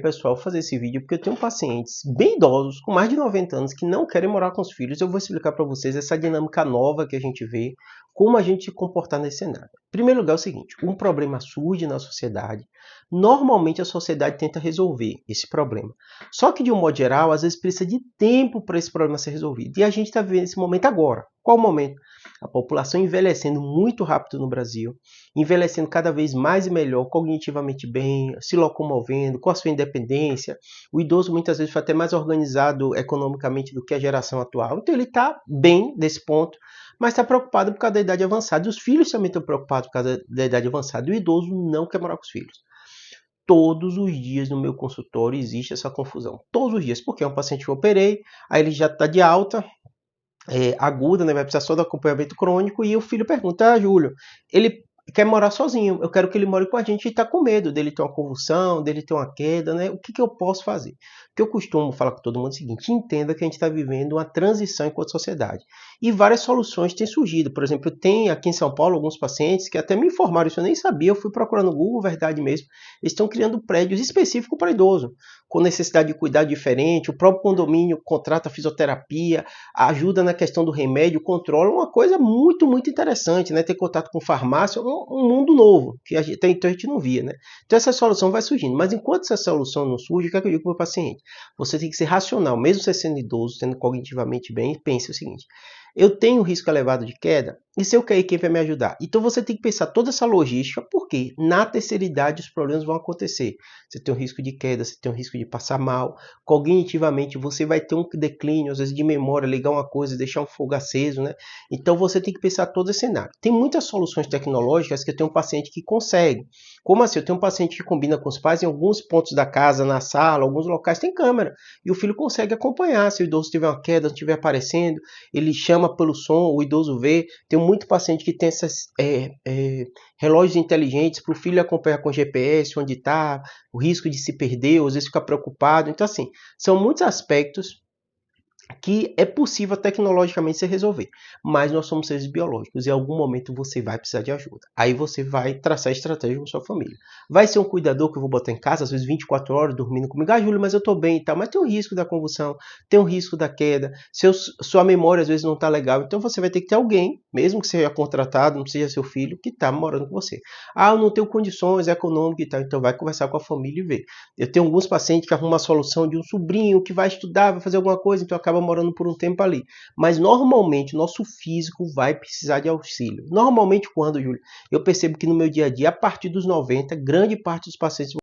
Pessoal, fazer esse vídeo porque eu tenho pacientes bem idosos, com mais de 90 anos, que não querem morar com os filhos. Eu vou explicar para vocês essa dinâmica nova que a gente vê, como a gente se comportar nesse cenário. Em primeiro lugar é o seguinte, um problema surge na sociedade, normalmente a sociedade tenta resolver esse problema. Só que de um modo geral, às vezes precisa de tempo para esse problema ser resolvido. E a gente está vivendo esse momento agora. Qual o momento? A população envelhecendo muito rápido no Brasil, envelhecendo cada vez mais e melhor, cognitivamente bem, se locomovendo, com a sua independência. O idoso muitas vezes foi até mais organizado economicamente do que a geração atual. Então ele está bem desse ponto, mas está preocupado por causa da idade avançada. E os filhos também estão preocupados por causa da idade avançada. E o idoso não quer morar com os filhos. Todos os dias no meu consultório existe essa confusão. Todos os dias, porque é um paciente que eu operei, aí ele já está de alta, aguda, né, vai precisar só do acompanhamento crônico, e o filho pergunta, Júlio, ele quer morar sozinho, eu quero que ele more com a gente e está com medo dele ter uma convulsão, dele ter uma queda, né? O que eu posso fazer? O que eu costumo falar com todo mundo é o seguinte, entenda que a gente está vivendo uma transição enquanto sociedade. E várias soluções têm surgido. Por exemplo, tem aqui em São Paulo alguns pacientes que até me informaram, isso eu nem sabia, eu fui procurar no Google, verdade mesmo, eles estão criando prédios específicos para idoso, com necessidade de cuidado diferente, o próprio condomínio contrata fisioterapia, ajuda na questão do remédio, controla, uma coisa muito, muito interessante, né? Ter contato com farmácia, um mundo novo, que até então a gente não via, né? Então essa solução vai surgindo, mas enquanto essa solução não surge, o que é que eu digo para o meu paciente? Você tem que ser racional, mesmo você sendo idoso, sendo cognitivamente bem, pense o seguinte, eu tenho risco elevado de queda, e se eu cair, quem vai me ajudar? Então você tem que pensar toda essa logística, porque na terceira idade os problemas vão acontecer. Você tem um risco de queda, você tem um risco de passar mal, cognitivamente você vai ter um declínio, às vezes de memória, ligar uma coisa, deixar um fogo aceso, né? Então você tem que pensar todo esse cenário. Tem muitas soluções tecnológicas que eu tenho um paciente que consegue. Como assim? Eu tenho um paciente que combina com os pais em alguns pontos da casa, na sala, alguns locais tem câmera, e o filho consegue acompanhar. Se o idoso tiver uma queda, não estiver aparecendo, ele chama pelo som, o idoso vê. Tem muito paciente que tem esses relógios inteligentes para o filho acompanhar com GPS, onde está, o risco de se perder, ou às vezes ficar preocupado. Então, assim, são muitos aspectos que é possível tecnologicamente se resolver, mas nós somos seres biológicos e em algum momento você vai precisar de ajuda. Aí você vai traçar estratégia com sua família. Vai ser um cuidador que eu vou botar em casa, às vezes 24 horas dormindo comigo, Júlio, mas eu tô bem e tal, mas tem um risco da convulsão, tem um risco da queda, sua memória às vezes não tá legal, então você vai ter que ter alguém, mesmo que seja contratado, não seja seu filho, que tá morando com você. Eu não tenho condições econômicas e tal, então vai conversar com a família e ver. Eu tenho alguns pacientes que arrumam a solução de um sobrinho que vai estudar, vai fazer alguma coisa, então acaba morando por um tempo ali. Mas normalmente o nosso físico vai precisar de auxílio. Normalmente quando, Júlio? Eu percebo que no meu dia a dia, a partir dos 90, grande parte dos pacientes